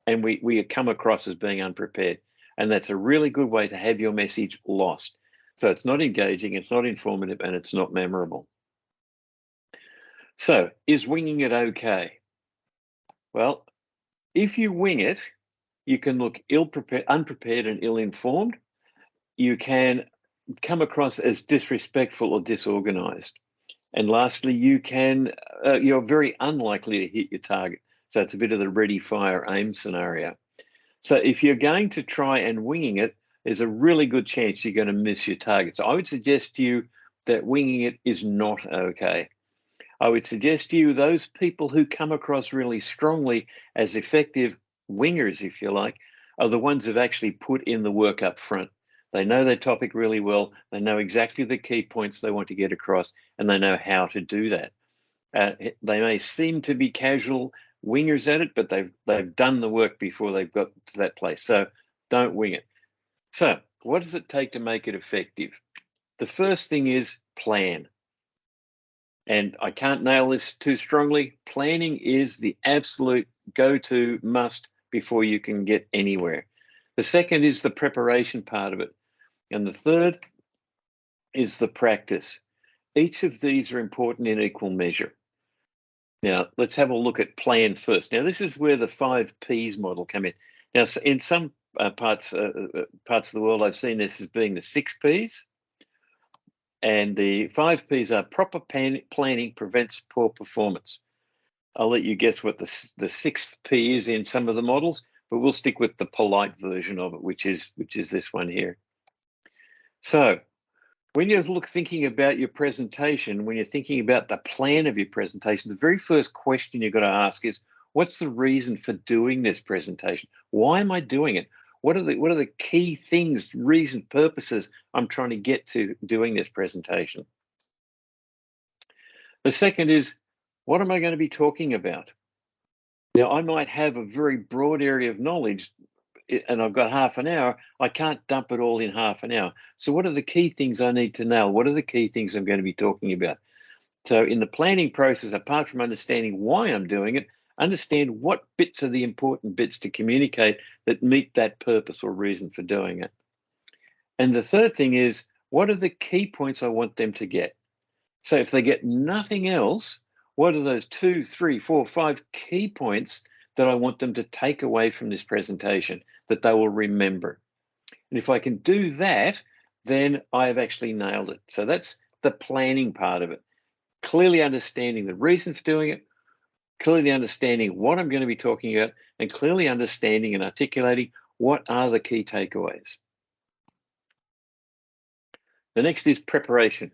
and we come across as being unprepared. And that's a really good way to have your message lost. So it's not engaging, it's not informative, and it's not memorable. So is winging it okay? Well, if you wing it, you can look unprepared and ill-informed. You can come across as disrespectful or disorganized. And lastly, you're very unlikely to hit your target. So it's a bit of the ready, fire, aim scenario. So if you're going to try and winging it, there's a really good chance you're going to miss your target. So I would suggest to you that winging it is not okay. I would suggest to you those people who come across really strongly as effective wingers, if you like, are the ones who've actually put in the work up front. They know their topic really well. They know exactly the key points they want to get across, and they know how to do that. They may seem to be casual wingers at it, but they've done the work before they've got to that place. So don't wing it. So what does it take to make it effective? The first thing is plan. And I can't nail this too strongly. Planning is the absolute go-to must before you can get anywhere. The second is the preparation part of it. And the third is the practice. Each of these are important in equal measure. Now, let's have a look at plan first. Now, this is where the 5 Ps model come in. Now, in some parts of the world, I've seen this as being the 6 Ps. And the 5 Ps are proper planning prevents poor performance. I'll let you guess what the 6th P is in some of the models, but we'll stick with the polite version of it, which is this one here. So when you're thinking about your presentation, when you're thinking about the plan of your presentation, the very first question you've got to ask is, what's the reason for doing this presentation? Why am I doing it? What are the key things, reason, purposes I'm trying to get to doing this presentation? The second is, what am I going to be talking about? Now, I might have a very broad area of knowledge and I've got half an hour. I can't dump it all in half an hour. So what are the key things I need to nail? What are the key things I'm going to be talking about? So in the planning process, apart from understanding why I'm doing it, understand what bits are the important bits to communicate that meet that purpose or reason for doing it. And the third thing is, what are the key points I want them to get? So if they get nothing else, what are those 2, 3, 4, 5 key points that I want them to take away from this presentation that they will remember? And if I can do that, then I've actually nailed it. So that's the planning part of it. Clearly understanding the reason for doing it, clearly understanding what I'm going to be talking about, and clearly understanding and articulating what are the key takeaways. The next is preparation.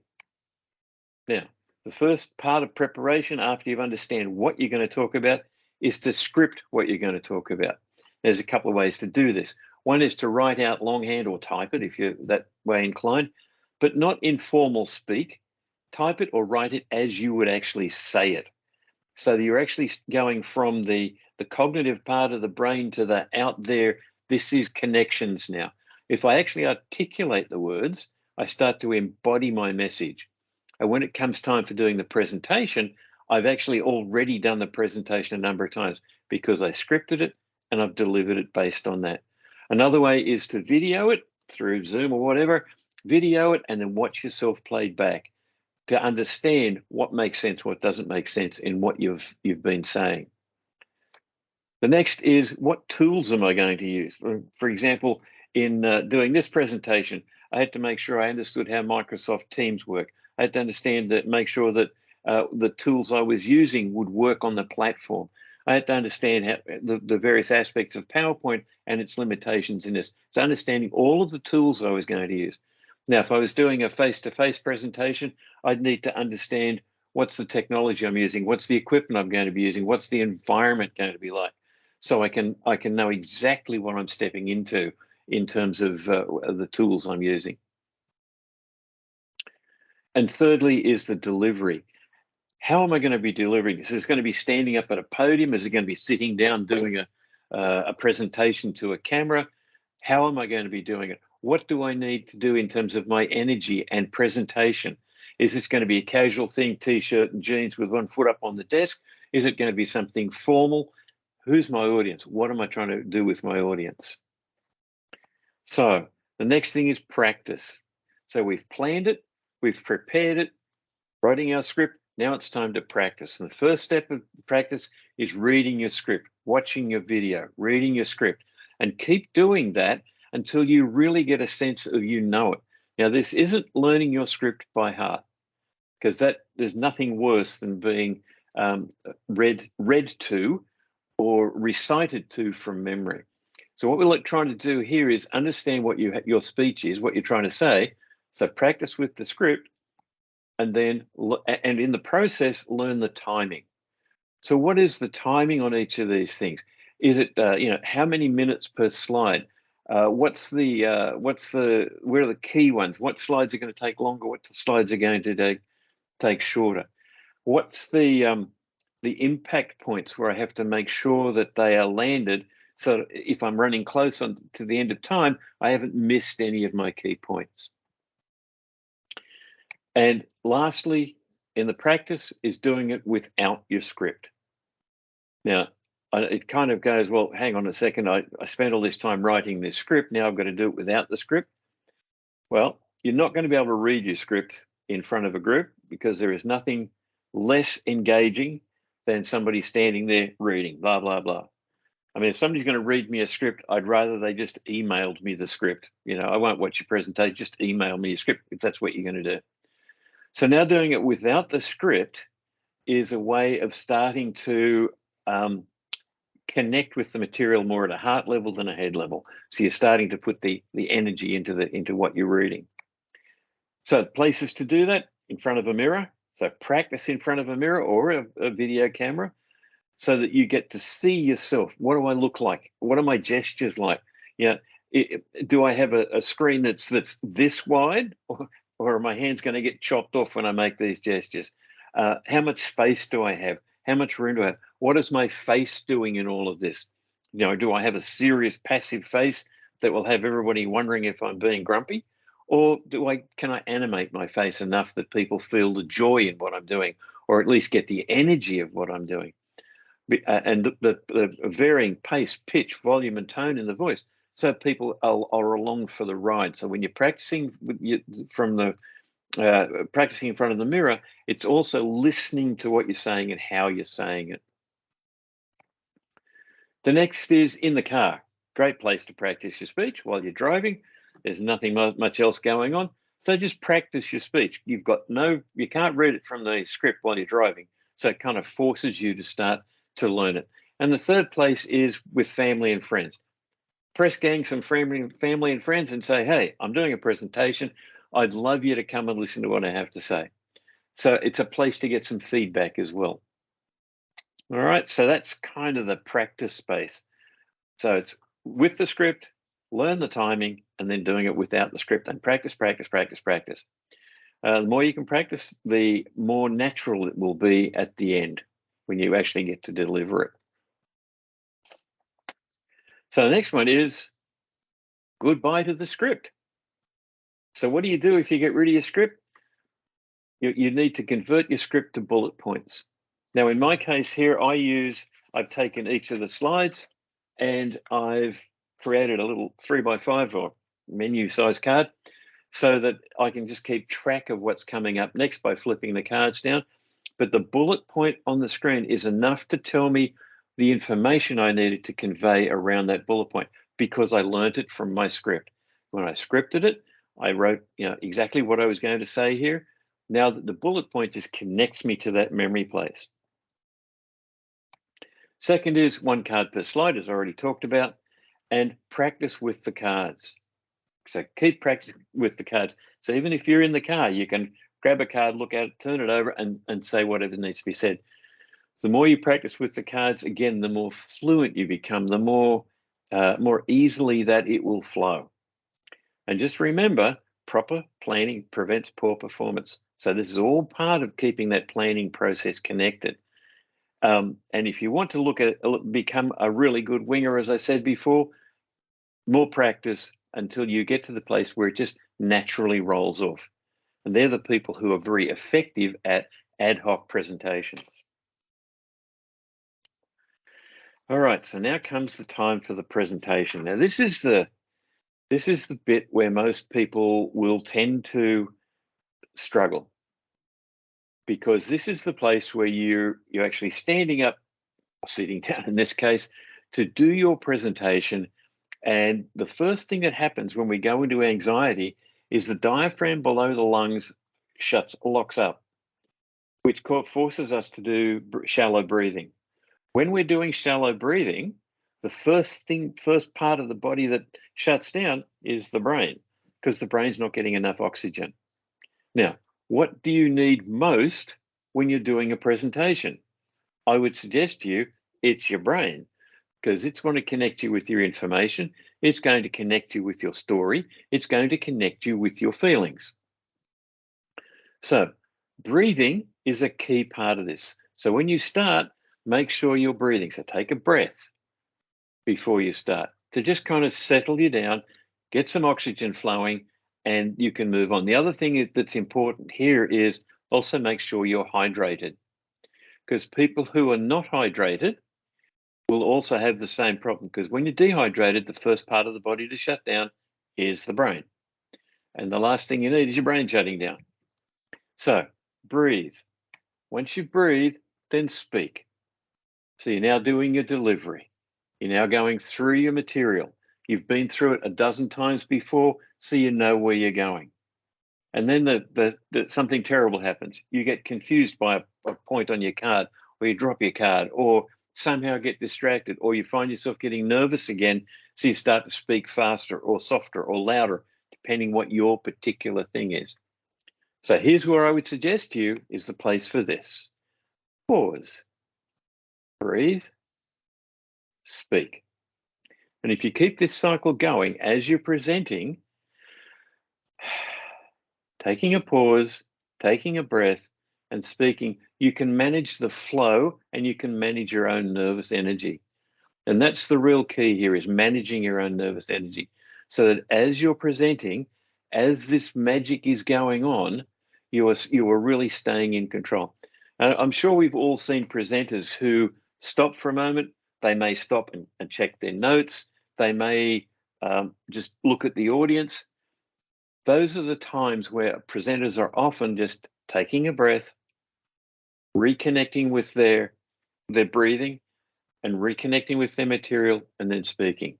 Now, the first part of preparation, after you understand what you're going to talk about, is to script what you're going to talk about. There's a couple of ways to do this. One is to write out longhand or type it if you're that way inclined, but not informal speak. Type it or write it as you would actually say it. So that you're actually going from the cognitive part of the brain to the out there. This is connections now. If I actually articulate the words, I start to embody my message. And when it comes time for doing the presentation, I've actually already done the presentation a number of times because I scripted it and I've delivered it based on that. Another way is to video it through Zoom or whatever, video it and then watch yourself played back to understand what makes sense, what doesn't make sense in what you've been saying. The next is, what tools am I going to use? For example, in doing this presentation, I had to make sure I understood how Microsoft Teams work. I had to understand that, make sure that the tools I was using would work on the platform. I had to understand how the various aspects of PowerPoint and its limitations in this. So understanding all of the tools I was going to use. Now, if I was doing a face-to-face presentation, I'd need to understand what's the technology I'm using, what's the equipment I'm going to be using, what's the environment going to be like, so I can know exactly what I'm stepping into in terms of the tools I'm using. And thirdly is the delivery. How am I going to be delivering this? Is it going to be standing up at a podium? Is it going to be sitting down doing a presentation to a camera? How am I going to be doing it? What do I need to do in terms of my energy and presentation? Is this going to be a casual thing, t-shirt and jeans with one foot up on the desk? Is it going to be something formal? Who's my audience? What am I trying to do with my audience? So the next thing is practice. So we've planned it, we've prepared it, writing our script. Now it's time to practice. And the first step of practice is reading your script, watching your video, reading your script, and keep doing that until you really get a sense of you know it. Now, this isn't learning your script by heart, because there's nothing worse than being read to or recited to from memory. So what we're trying to do here is understand what your speech is, what you're trying to say. So practice with the script, and then in the process, learn the timing. So what is the timing on each of these things? Is it how many minutes per slide? Where are the key ones? What slides are going to take longer? What slides are going to take shorter? What's the impact points where I have to make sure that they are landed, so if I'm running close to the end of time, I haven't missed any of my key points. And lastly, in the practice, is doing it without your script. Now, it kind of goes, well, hang on a second, I spent all this time writing this script, now I've got to do it without the script. Well, you're not going to be able to read your script in front of a group, because there is nothing less engaging than somebody standing there reading, blah, blah, blah. I mean, if somebody's going to read me a script, I'd rather they just emailed me the script. I won't watch your presentation, just email me a script if that's what you're going to do. So now doing it without the script is a way of starting to connect with the material more at a heart level than a head level. So you're starting to put the energy into what you're reading. So places to do that: in front of a mirror. So practice in front of a mirror or a video camera, so that you get to see yourself. What do I look like? What are my gestures like? Do I have a screen that's this wide, or are my hands going to get chopped off when I make these gestures? How much space do I have? How much room do I have? What is my face doing in all of this? Do I have a serious passive face that will have everybody wondering if I'm being grumpy? Or can I animate my face enough that people feel the joy in what I'm doing, or at least get the energy of what I'm doing? And the varying pace, pitch, volume, and tone in the voice, so people are along for the ride. So when you're practicing practicing in front of the mirror, it's also listening to what you're saying and how you're saying it. The next is in the car. Great place to practice your speech while you're driving. There's nothing much else going on. So just practice your speech. You can't read it from the script while you're driving. So it kind of forces you to start to learn it. And the third place is with family and friends. Press gang some family and friends and say, hey, I'm doing a presentation. I'd love you to come and listen to what I have to say. So it's a place to get some feedback as well. All right, so that's kind of the practice space. So it's with the script, learn the timing, and then doing it without the script, and practice, practice, practice, practice. The more you can practice, the more natural it will be at the end when you actually get to deliver it. So the next one is goodbye to the script. So what do you do if you get rid of your script? You need to convert your script to bullet points. Now, in my case here, I've taken each of the slides and I've created a little 3x5 or menu size card so that I can just keep track of what's coming up next by flipping the cards down. But the bullet point on the screen is enough to tell me the information I needed to convey around that bullet point, because I learned it from my script. When I scripted it, I wrote exactly what I was going to say here. Now that the bullet point just connects me to that memory place. Second is 1 card per slide, as I already talked about, and practice with the cards. So keep practicing with the cards. So even if you're in the car, you can grab a card, look at it, turn it over, and say whatever needs to be said. The more you practice with the cards, again, the more fluent you become, the more easily that it will flow. And just remember, proper planning prevents poor performance. So this is all part of keeping that planning process connected. And if you want to become a really good winger, as I said before, more practice until you get to the place where it just naturally rolls off. And they're the people who are very effective at ad hoc presentations. All right, so now comes the time for the presentation. Now, this is the bit where most people will tend to struggle, because this is the place where you're actually standing up, or sitting down in this case, to do your presentation. And the first thing that happens when we go into anxiety is the diaphragm below the lungs locks up, which forces us to do shallow breathing. When we're doing shallow breathing, the first part of the body that shuts down is the brain, because the brain's not getting enough oxygen. Now, what do you need most when you're doing a presentation? I would suggest to you, it's your brain, because it's going to connect you with your information. It's going to connect you with your story. It's going to connect you with your feelings. So breathing is a key part of this. So when you start, make sure you're breathing. So take a breath before you start to just kind of settle you down, get some oxygen flowing, and you can move on. The other thing that's important here is also make sure you're hydrated, because people who are not hydrated will also have the same problem, because when you're dehydrated, the first part of the body to shut down is the brain. And the last thing you need is your brain shutting down. So breathe. Once you breathe, then speak. So you're now doing your delivery. You're now going through your material. You've been through it a dozen times before, so you know where you're going. And then something terrible happens. You get confused by a point on your card, or you drop your card, or somehow get distracted, or you find yourself getting nervous again, so you start to speak faster or softer or louder, depending what your particular thing is. So here's where I would suggest to you is the place for this. Pause, breathe, speak. And if you keep this cycle going as you're presenting, taking a pause, taking a breath, and speaking, you can manage the flow and you can manage your own nervous energy. And that's the real key here, is managing your own nervous energy, so that as you're presenting, as this magic is going on, you are really staying in control. I'm sure we've all seen presenters who stop for a moment. They may stop and check their notes. They may just look at the audience. Those are the times where presenters are often just taking a breath, reconnecting with their breathing, and reconnecting with their material, and then speaking.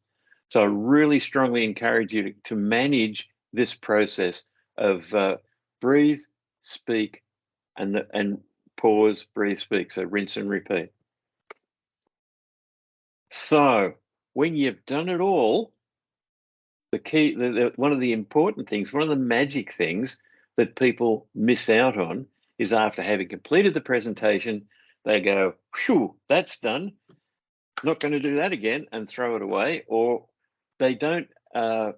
So I really strongly encourage you to manage this process of breathe, speak, and pause, breathe, speak. So rinse and repeat. So when you've done it all, the key, one of the important things, one of the magic things that people miss out on is, after having completed the presentation, they go, "Phew, that's done. Not going to do that again," and throw it away, or they don't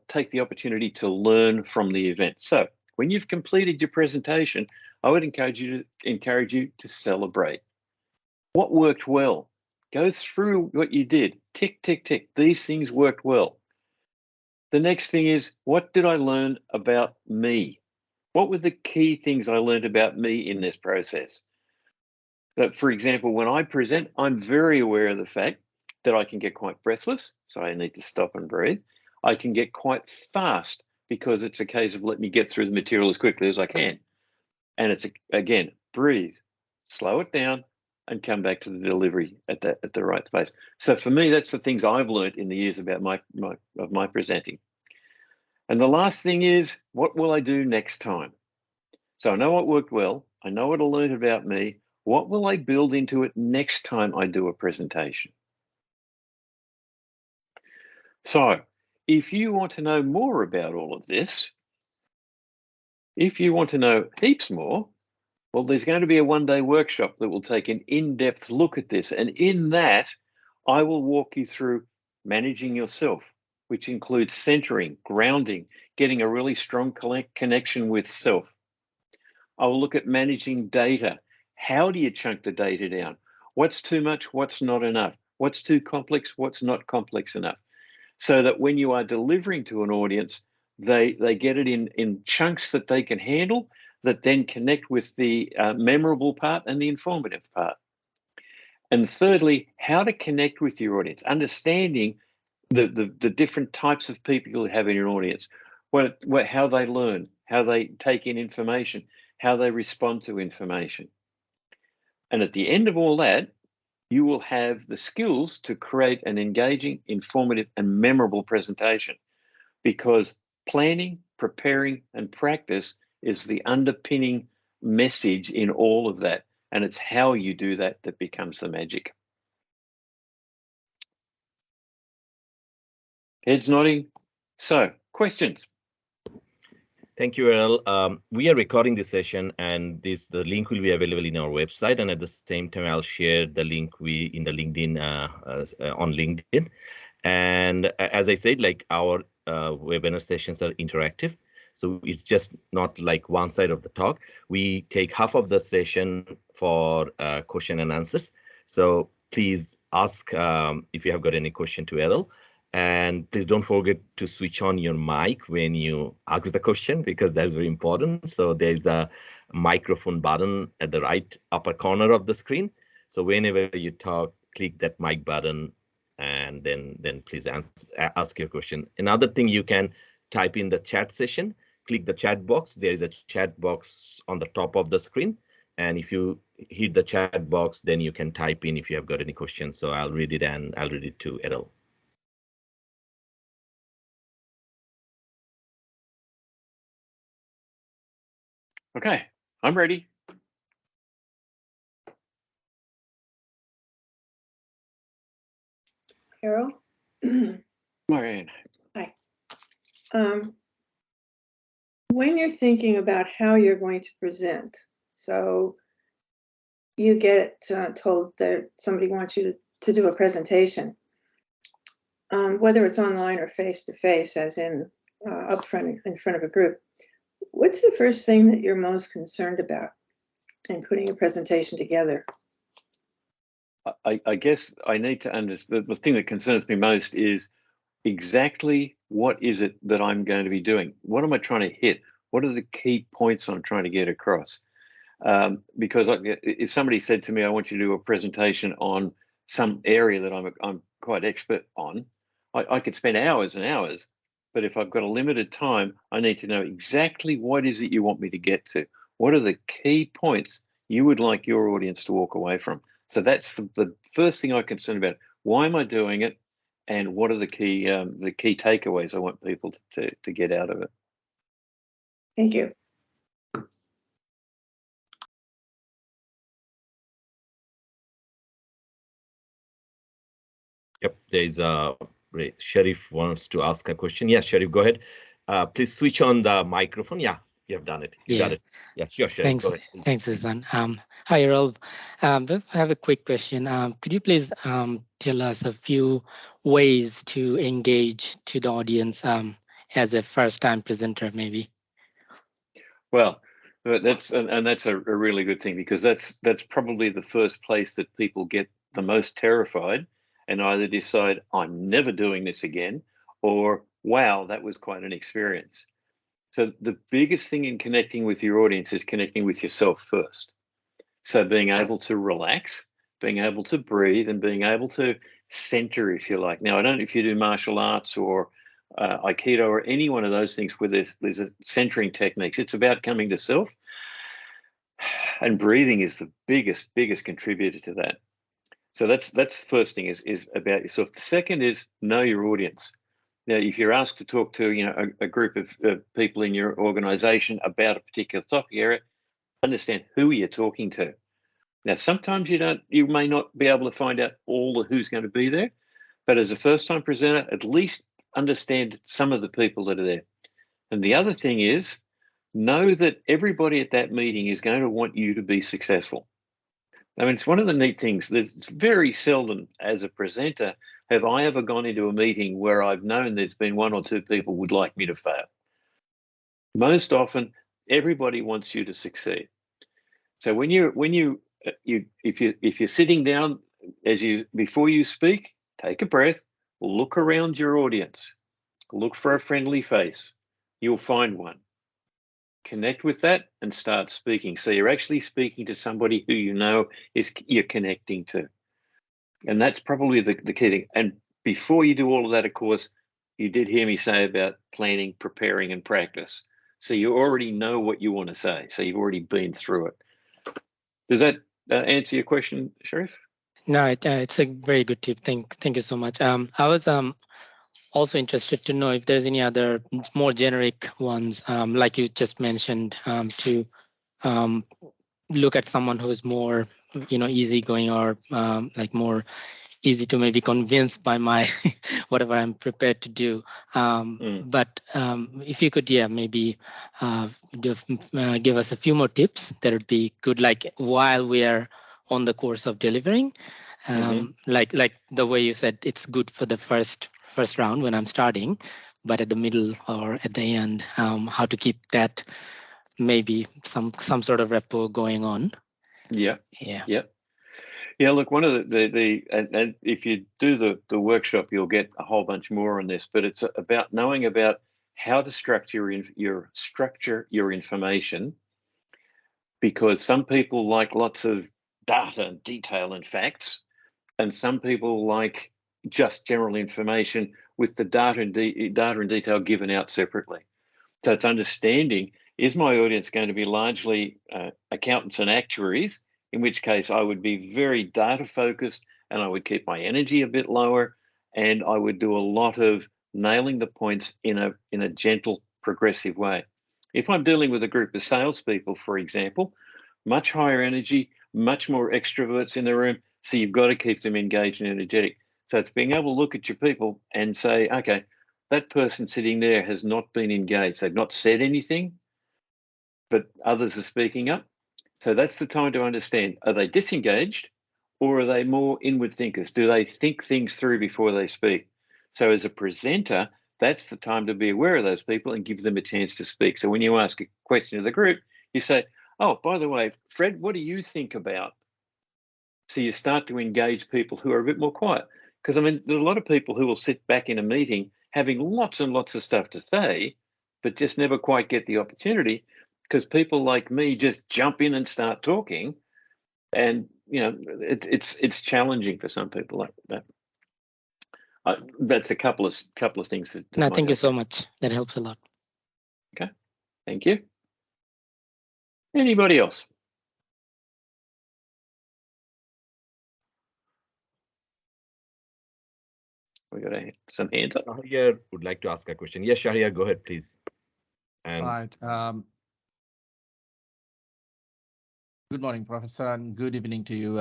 take the opportunity to learn from the event. So when you've completed your presentation, I would encourage you to celebrate. What worked well? Go through what you did. Tick, tick, tick. These things worked well. The next thing is, what did I learn about me? What were the key things I learned about me in this process? But for example, when I present, I'm very aware of the fact that I can get quite breathless, so I need to stop and breathe. I can get quite fast, because it's a case of let me get through the material as quickly as I can. And it's, again, breathe, slow it down, and come back to the delivery at the right place. So for me, that's the things I've learned in the years about my presenting. And the last thing is, what will I do next time? So I know what worked well. I know what I learned about me. What will I build into it next time I do a presentation? So if you want to know more about all of this, if you want to know heaps more, well, there's going to be a one-day workshop that will take an in-depth look at this. And in that, I will walk you through managing yourself, which includes centering, grounding, getting a really strong connection with self. I will look at managing data. How do you chunk the data down? What's too much? What's not enough? What's too complex? What's not complex enough? So that when you are delivering to an audience, they get it in chunks that they can handle, that then connect with the memorable part and the informative part. And thirdly, how to connect with your audience, understanding the different types of people you have in your audience, how they learn, how they take in information, how they respond to information. And at the end of all that, you will have the skills to create an engaging, informative, and memorable presentation, because planning, preparing, and practice is the underpinning message in all of that. And it's how you do that that becomes the magic. Heads nodding. So, questions? Thank you, Errol. We are recording this session, and the link will be available in our website. And at the same time, I'll share the link in the LinkedIn on LinkedIn. And as I said, like our webinar sessions are interactive, so it's just not like one side of the talk. We take half of the session for question and answers. So please ask if you have got any question to Errol. And please don't forget to switch on your mic when you ask the question, because that's very important. So there's a microphone button at the right upper corner of the screen. So whenever you talk, click that mic button, and then please ask your question. Another thing, you can type in the chat session, click the chat box. There is a chat box on the top of the screen. And if you hit the chat box, then you can type in if you have got any questions. So I'll read it, and I'll read it to Errol. Okay, I'm ready. Errol? Marianne. Hi. When you're thinking about how you're going to present, so you get told that somebody wants you to do a presentation, whether it's online or face-to-face, as in up front in front of a group, what's the first thing that you're most concerned about in putting a presentation together? I guess I need to understand, the thing that concerns me most is exactly what is it that I'm going to be doing? What am I trying to hit? What are the key points I'm trying to get across? Because if somebody said to me, I want you to do a presentation on some area that I'm quite expert on, I could spend hours and hours. But if I've got a limited time, I need to know exactly what is it you want me to get to. What are the key points you would like your audience to walk away from? So that's the first thing I'm concerned about. Why am I doing it? And what are the key takeaways I want people to get out of it? Thank you. Yep, there's Sharif wants to ask a question. Yes, Sharif, go ahead. Please switch on the microphone. Yeah, you have done it. You got it. Yeah, sure, Sharif. Thanks. Go ahead. Thanks, Susan. Hi, Errol. I have a quick question. Could you please tell us a few ways to engage to the audience as a first-time presenter, maybe? Well, that's a really good thing, because that's probably the first place that people get the most terrified and either decide I'm never doing this again, or wow, that was quite an experience. So the biggest thing in connecting with your audience is connecting with yourself first. So being able to relax, being able to breathe, and being able to center, if you like. Now, I don't know if you do martial arts or Aikido or any one of those things where there's a centering techniques. It's about coming to self, and breathing is the biggest contributor to that. So that's the first thing is about yourself. The second is know your audience. Now, if you're asked to talk to a group of people in your organization about a particular topic area, understand who you're talking to. Now, sometimes you may not be able to find out all of who's going to be there, but as a first-time presenter, at least understand some of the people that are there. And the other thing is, know that everybody at that meeting is going to want you to be successful. I mean, it's one of the neat things. There's very seldom, as a presenter, have I ever gone into a meeting where I've known there's been one or two people would like me to fail. Most often, everybody wants you to succeed. So if you're sitting down before you speak, take a breath, look around your audience, look for a friendly face. You'll find one. Connect with that and start speaking. So you're actually speaking to somebody who you know you're connecting to. And that's probably the key thing. And before you do all of that, of course, you did hear me say about planning, preparing, and practice. So you already know what you want to say. So you've already been through it. Does that answer your question, Sharif? No, it's a very good tip. Thank you so much. I was also interested to know if there's any other more generic ones, like you just mentioned, to look at someone who's more, easygoing or like more easy to maybe convince by my whatever I'm prepared to do. But if you could, maybe give us a few more tips, that would be good. Like while we are on the course of delivering, like the way you said, it's good for the first round when I'm starting, but at the middle or at the end, how to keep that maybe some sort of rapport going on. Yeah. Look, one of and if you do the workshop, you'll get a whole bunch more on this, but it's about knowing about how to structure your information, because some people like lots of data and detail and facts, and some people like just general information with the data and detail given out separately. So it's understanding, is my audience going to be largely accountants and actuaries, in which case I would be very data focused and I would keep my energy a bit lower, and I would do a lot of nailing the points in a gentle, progressive way. If I'm dealing with a group of salespeople, for example, much higher energy, much more extroverts in the room, so you've got to keep them engaged and energetic. So it's being able to look at your people and say, okay, that person sitting there has not been engaged. They've not said anything, but others are speaking up. So that's the time to understand, are they disengaged or are they more inward thinkers? Do they think things through before they speak? So as a presenter, that's the time to be aware of those people and give them a chance to speak. So when you ask a question to the group, you say, oh, by the way, Fred, what do you think about? So you start to engage people who are a bit more quiet. Because, I mean, there's a lot of people who will sit back in a meeting having lots and lots of stuff to say, but just never quite get the opportunity, because people like me just jump in and start talking, and it's challenging for some people like that. That's a couple of things. No, thank you so much. That helps a lot. Okay, thank you. Anybody else? We got some hands up. Shahriar would like to ask a question. Yes, Shahriar, go ahead, please. Right. Good morning, Professor, and good evening to you.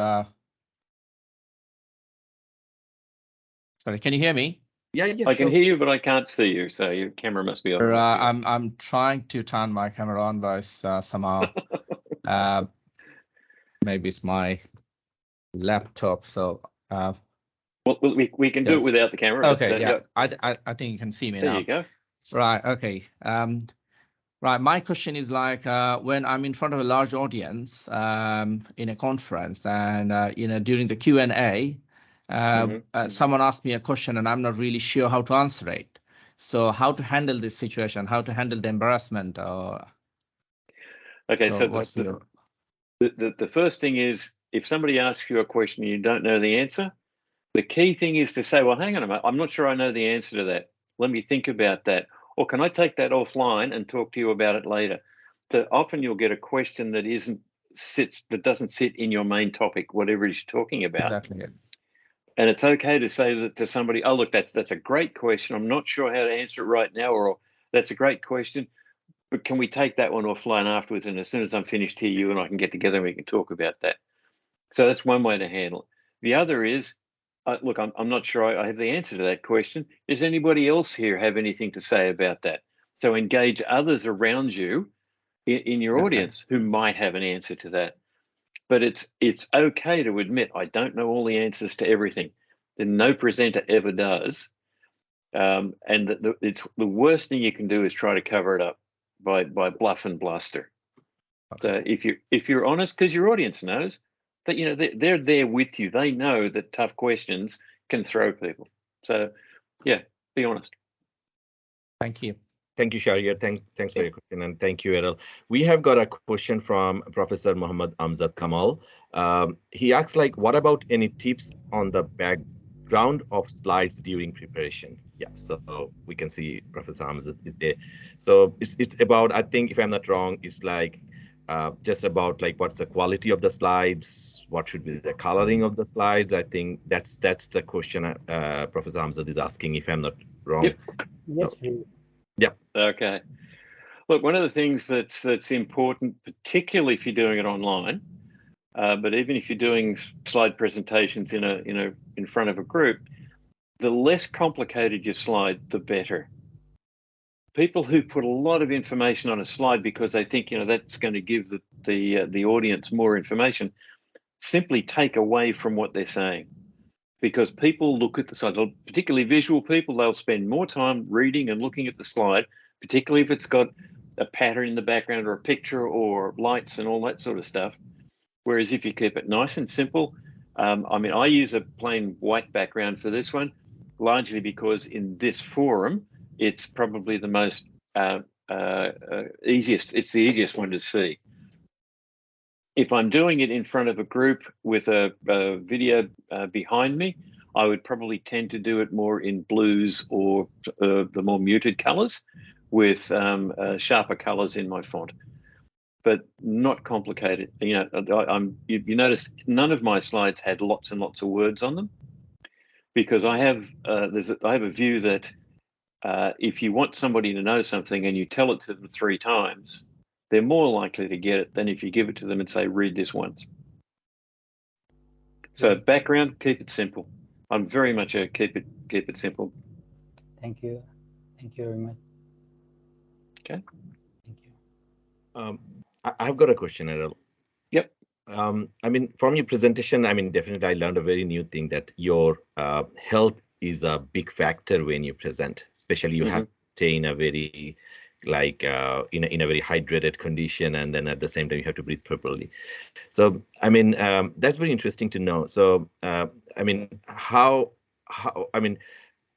Sorry, can you hear me? Yeah, I can hear you, but I can't see you, so your camera must be on. I'm trying to turn my camera on, but somehow maybe it's my laptop. So well, we can do it without the camera. Okay, but, yeah, I think you can see me now. There you go. Right. Okay. Right. My question is like when I'm in front of a large audience in a conference, and during the Q&A, someone asked me a question and I'm not really sure how to answer it. So how to handle this situation? How to handle the embarrassment? Okay. So the first thing is, if somebody asks you a question and you don't know the answer, the key thing is to say, well, hang on a minute, I'm not sure I know the answer to that. Let me think about that. Or can I take that offline and talk to you about it later? So often you'll get a question that doesn't sit in your main topic, whatever it is you're talking about. Exactly. And it's okay to say that to somebody, oh, look, that's a great question. I'm not sure how to answer it right now, or that's a great question, but can we take that one offline afterwards? And as soon as I'm finished here, you and I can get together and we can talk about that. So that's one way to handle it. The other is, look, I'm not sure I have the answer to that question. Does anybody else here have anything to say about that? So engage others around you in your audience who might have an answer to that. But it's okay to admit, I don't know all the answers to everything. And no presenter ever does. And it's the worst thing you can do is try to cover it up by bluff and bluster. So if you're honest, because your audience knows that they're there with you. They know that tough questions can throw people. So yeah, be honest. Thank you. Thank you, Shahriar. Thanks for your question, and thank you, Errol. We have got a question from Professor Muhammad Amjad Kamal. He asks, like, what about any tips on the background of slides during preparation? Yeah, so we can see Professor Amjad is there. So it's about, I think, if I'm not wrong, it's like just about like what's the quality of the slides, what should be the coloring of the slides. I think that's the question Professor Amjad is asking, if I'm not wrong. Yep. Yes, please. Yeah. Okay. Look, one of the things that's important, particularly if you're doing it online, but even if you're doing slide presentations in front of a group, the less complicated your slide, the better. People who put a lot of information on a slide because they think that's going to give the audience more information, simply take away from what they're saying. Because people look at the slide, particularly visual people, they'll spend more time reading and looking at the slide, particularly if it's got a pattern in the background or a picture or lights and all that sort of stuff. Whereas if you keep it nice and simple, I mean, I use a plain white background for this one, largely because in this forum, it's probably the most easiest. It's the easiest one to see. If I'm doing it in front of a group with a video behind me, I would probably tend to do it more in blues or the more muted colors with sharper colors in my font, but not complicated. You notice none of my slides had lots and lots of words on them, because I have a view that if you want somebody to know something and you tell it to them 3 times, they're more likely to get it than if you give it to them and say, read this once. So background, keep it simple. I'm very much a keep it simple. Thank you. Thank you very much. Okay. Thank you. I've got a question, Errol. Yep. I mean, from your presentation, I mean, definitely I learned a very new thing, that your health is a big factor when you present, especially you have to stay in a very in a very hydrated condition, and then at the same time you have to breathe properly. So I mean, that's very interesting to know. So I mean,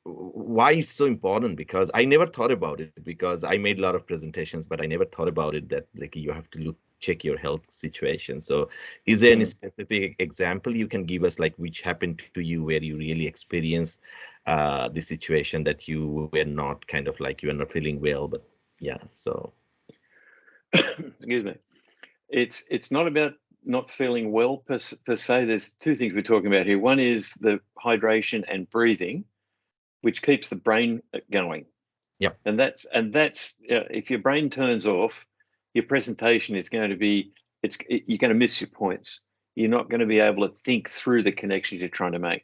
why it's so important? Because I never thought about it, because I made a lot of presentations, but I never thought about it that like you have to check your health situation. So is there any specific example you can give us, like which happened to you where you really experienced the situation that you were not kind of like you were not feeling well, but yeah, so excuse me. It's not about not feeling well per se. There's 2 things we're talking about here. One is the hydration and breathing, which keeps the brain going. Yeah. And that's if your brain turns off, your presentation is going to be you're going to miss your points. You're not going to be able to think through the connections you're trying to make.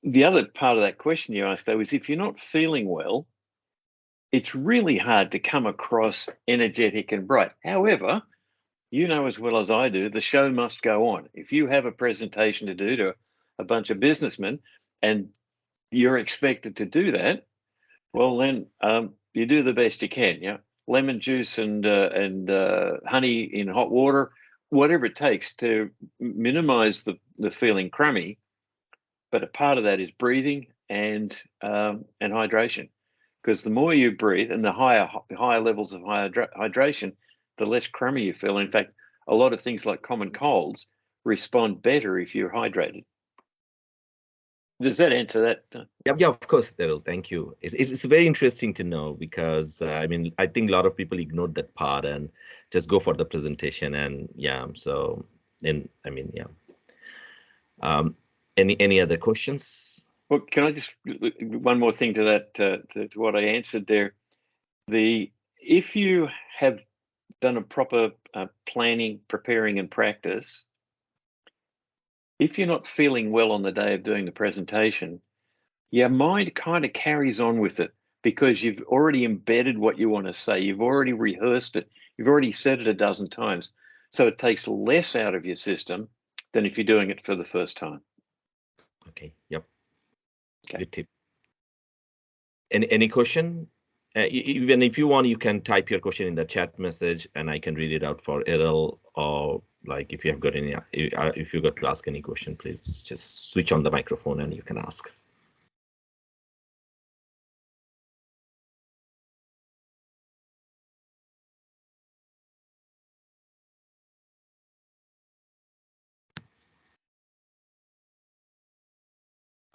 The other part of that question you asked, though, is if you're not feeling well, it's really hard to come across energetic and bright. However, you know as well as I do, the show must go on. If you have a presentation to do to a bunch of businessmen and you're expected to do that, well, then you do the best you can. Yeah, lemon juice and honey in hot water, whatever it takes to minimize the feeling crummy. But a part of that is breathing and hydration. Because the more you breathe and the higher levels of hydration, the less crummy you feel. In fact, a lot of things like common colds respond better if you're hydrated. Does that answer that? Yeah, of course, Errol. Thank you. It's very interesting to know, because I mean, I think a lot of people ignored that part and just go for the presentation, and yeah. So, and I mean, yeah. Any other questions? Well, can I just one more thing to that to what I answered there? If you have done a proper planning, preparing, and practice, if you're not feeling well on the day of doing the presentation, your mind kind of carries on with it, because you've already embedded what you want to say. You've already rehearsed it. You've already said it a dozen times. So it takes less out of your system than if you're doing it for the first time. Okay. Yep. Okay. Good tip. Any question? Even if you want, you can type your question in the chat message, and I can read it out for Errol. Or like if you have got any, if you got to ask any question, please just switch on the microphone and you can ask.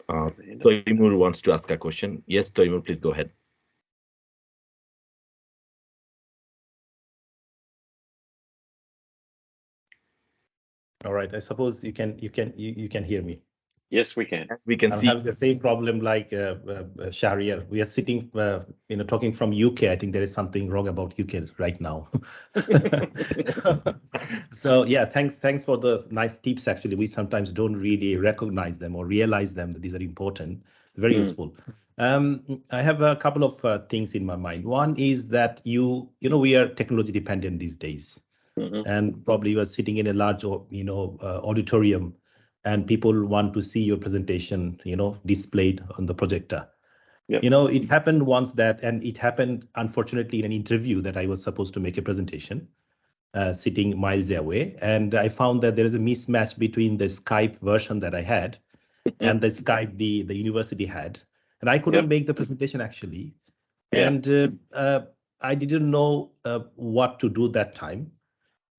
Toimur wants to ask a question. Yes, Toimur, please go ahead. All right, I suppose you can hear me. Yes, we can. We can I'm see. having the same problem like Shahriar. We are sitting, talking from UK. I think there is something wrong about UK right now. So yeah, thanks for the nice tips. Actually, we sometimes don't really recognize them or realize them that these are important. Very useful. I have a couple of things in my mind. One is that we are technology dependent these days, and probably you are sitting in a large, auditorium, and people want to see your presentation, displayed on the projector. Yep. It happened once and it happened, unfortunately, in an interview that I was supposed to make a presentation, sitting miles away. And I found that there is a mismatch between the Skype version that I had and the Skype the university had. And I couldn't make the presentation, actually. Yeah. And I didn't know what to do that time.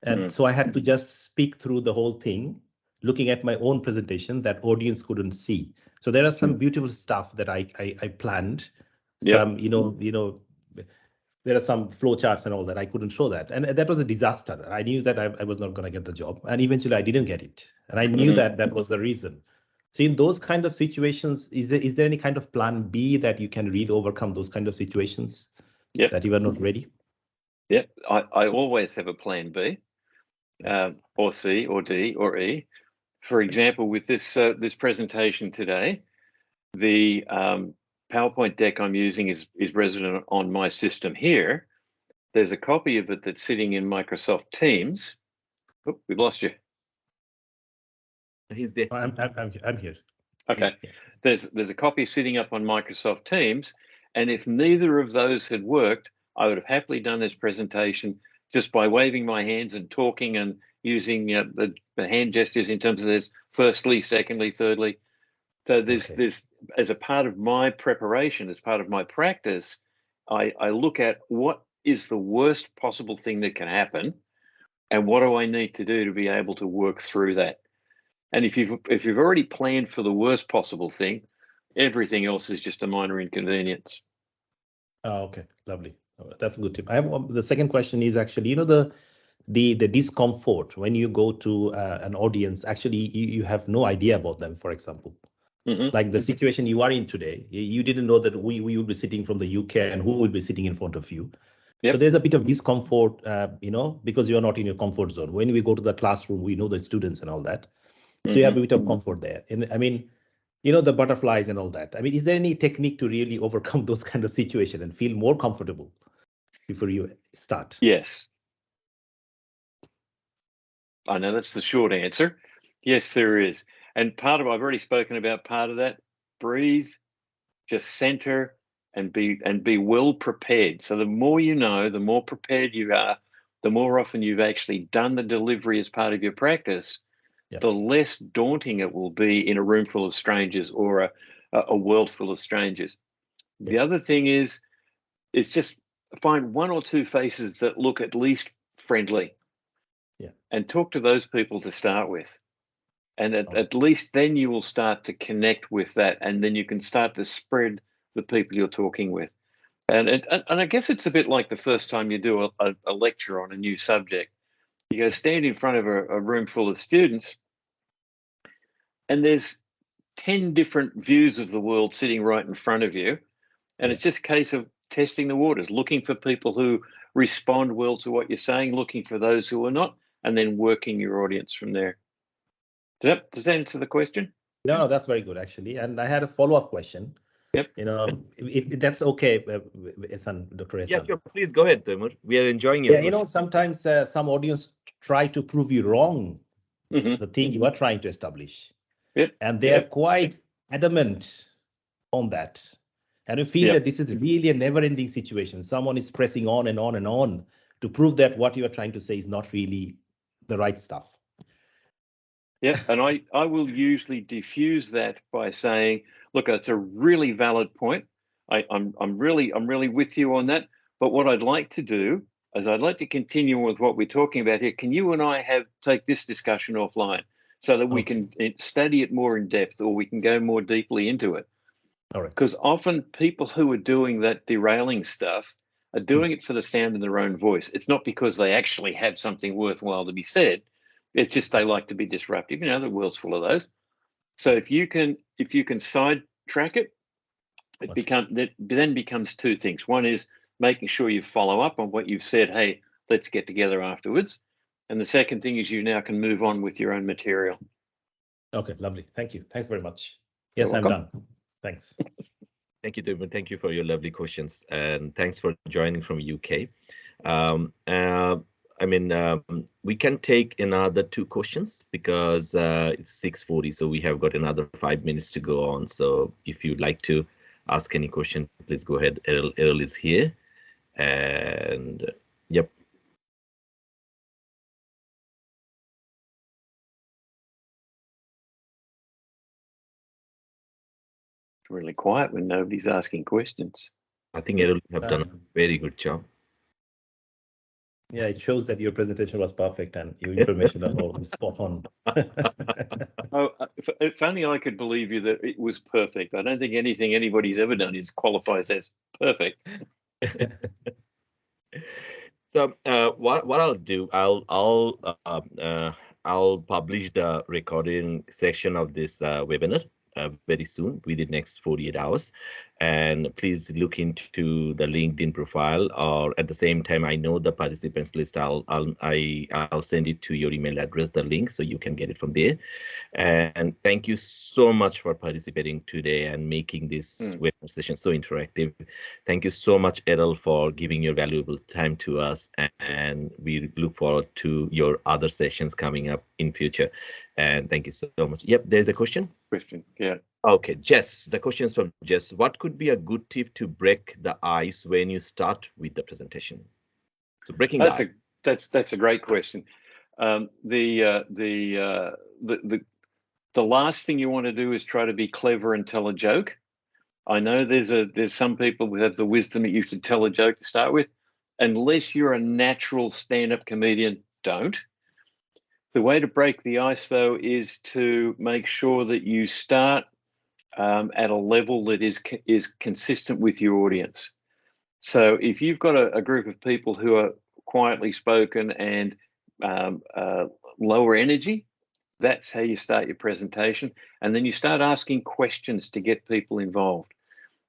And so I had to just speak through the whole thing, looking at my own presentation that audience couldn't see. So there are some beautiful stuff that I planned. Some, there are some flow charts and all that. I couldn't show that. And that was a disaster. I knew that I was not going to get the job. And eventually I didn't get it. And I knew that was the reason. So in those kind of situations, is there any kind of plan B that you can really overcome those kind of situations that you are not ready? Yep. I always have a plan B. Or C, or D, or E. For example, with this presentation today, the PowerPoint deck I'm using is resident on my system here. There's a copy of it that's sitting in Microsoft Teams. Oh, we've lost you. He's there. I'm here. Okay. Yeah. There's a copy sitting up on Microsoft Teams, and if neither of those had worked, I would have happily done this presentation just by waving my hands and talking and using the hand gestures in terms of this firstly, secondly, thirdly. So there's as a part of my preparation, as part of my practice, I look at what is the worst possible thing that can happen, and what do I need to do to be able to work through that. And if you've already planned for the worst possible thing, everything else is just a minor inconvenience. Oh, okay, lovely. That's a good tip. I have the second question is actually, the discomfort when you go to an audience. Actually, you have no idea about them. For example, like the situation you are in today, you didn't know that we would be sitting from the UK and who will be sitting in front of you. Yep. So there's a bit of discomfort, because you are not in your comfort zone. When we go to the classroom, we know the students and all that. So you have a bit of comfort there. And I mean, the butterflies and all that. I mean, is there any technique to really overcome those kind of situations and feel more comfortable before you start? Yes. I know that's the short answer. Yes, there is. And I've already spoken about part of that. Breathe, just center, and be well prepared. So the more you know, the more prepared you are, the more often you've actually done the delivery as part of your practice, the less daunting it will be in a room full of strangers or a world full of strangers. The other thing is just find one or two faces that look at least friendly. And talk to those people to start with. And at least then you will start to connect with that, and then you can start to spread the people you're talking with. And I guess it's a bit like the first time you do a lecture on a new subject. You go stand in front of a room full of students, and there's 10 different views of the world sitting right in front of you. And it's just a case of testing the waters, looking for people who respond well to what you're saying, looking for those who are not, and then working your audience from there. Does that answer the question? No, that's very good, actually. And I had a follow-up question. Yep. If that's okay, Dr. Ehsan. Yeah, sure. Please go ahead, Toimur. We are enjoying your question. Sometimes some audience try to prove you wrong, the thing you are trying to establish. And they are quite adamant on that. And you feel that this is really a never-ending situation. Someone is pressing on and on and on to prove that what you are trying to say is not really the right stuff. Yeah, and I will usually diffuse that by saying, look, it's a really valid point. I'm really with you on that. But what I'd like to do is I'd like to continue with what we're talking about here. Can you and I take this discussion offline? so that we can study it more in depth, or we can go more deeply into it. All right. Because often people who are doing that derailing stuff are doing it for the sound in their own voice. It's not because they actually have something worthwhile to be said. It's just they like to be disruptive. You know, the world's full of those. So if you can sidetrack it, it then becomes two things. One is making sure you follow up on what you've said. Hey, let's get together afterwards. And the second thing is you now can move on with your own material. Okay, lovely. Thank you. Thanks very much. Yes, You're I'm welcome. done. Thanks. Thank you, David. Thank you for your lovely questions, and thanks for joining from UK. We can take another 2 questions because it's 6:40, so we have got another 5 minutes to go on. So if you'd like to ask any question, please go ahead. Errol is here, and yep. Really quiet when nobody's asking questions. I think Errol have done a very good job. Yeah, it shows that your presentation was perfect and your information are all spot on. If only I could believe you that it was perfect. I don't think anything anybody's ever done qualifies as perfect. So what I'll do, I'll publish the recording section of this webinar very soon, within the next 48 hours. And please look into the LinkedIn profile, or at the same time, I know the participants list. I'll send it to your email address, the link, so you can get it from there. And thank you so much for participating today and making this webinar session so interactive. Thank you so much, Errol, for giving your valuable time to us, and we look forward to your other sessions coming up in future. And thank you so much. Yep, there's a question. Yeah. Okay, Jess, the question is from Jess. What could be a good tip to break the ice when you start with the presentation? So breaking the ice. That's a great question. The last thing you want to do is try to be clever and tell a joke. I know there's some people who have the wisdom that you should tell a joke to start with. Unless you're a natural stand-up comedian, don't. The way to break the ice, though, is to make sure that you start at a level that is consistent with your audience. So if you've got a group of people who are quietly spoken and lower energy, that's how you start your presentation. And then you start asking questions to get people involved.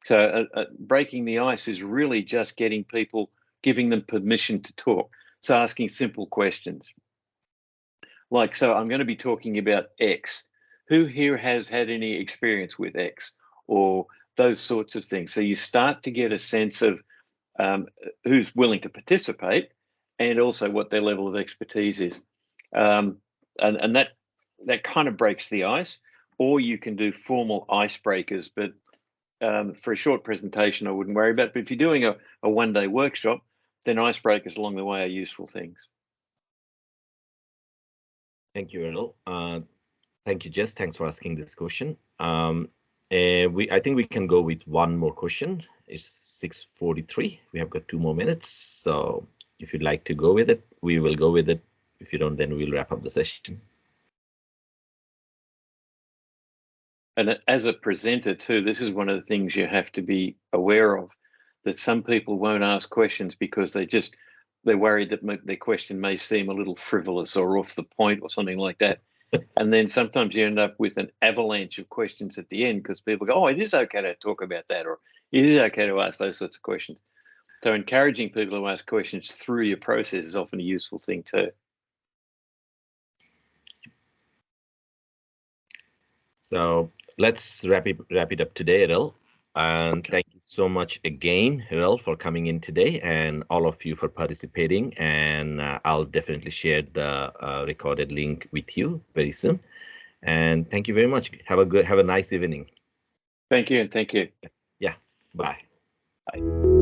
So breaking the ice is really just getting people, giving them permission to talk. So asking simple questions. Like, so I'm going to be talking about X. Who here has had any experience with X, or those sorts of things? So you start to get a sense of who's willing to participate, and also what their level of expertise is. And that kind of breaks the ice. Or you can do formal icebreakers, but for a short presentation, I wouldn't worry about it. But if you're doing a one-day workshop, then icebreakers along the way are useful things. Thank you, Errol. Thank you, Jess. Thanks for asking this question. I think we can go with one more question. It's 6:43. We have got 2 more minutes. So if you'd like to go with it, we will go with it. If you don't, then we'll wrap up the session. And as a presenter too, this is one of the things you have to be aware of, that some people won't ask questions because they're worried that their question may seem a little frivolous or off the point or something like that. And then sometimes you end up with an avalanche of questions at the end because people go, oh, it is okay to talk about that, or it is okay to ask those sorts of questions. So encouraging people to ask questions through your process is often a useful thing too. So let's wrap it up today, Errol. And Okay. thank you so much again, Errol, for coming in today, and all of you for participating. And I'll definitely share the recorded link with you very soon. And thank you very much. Have a nice evening. Thank you. Yeah. Bye. Bye.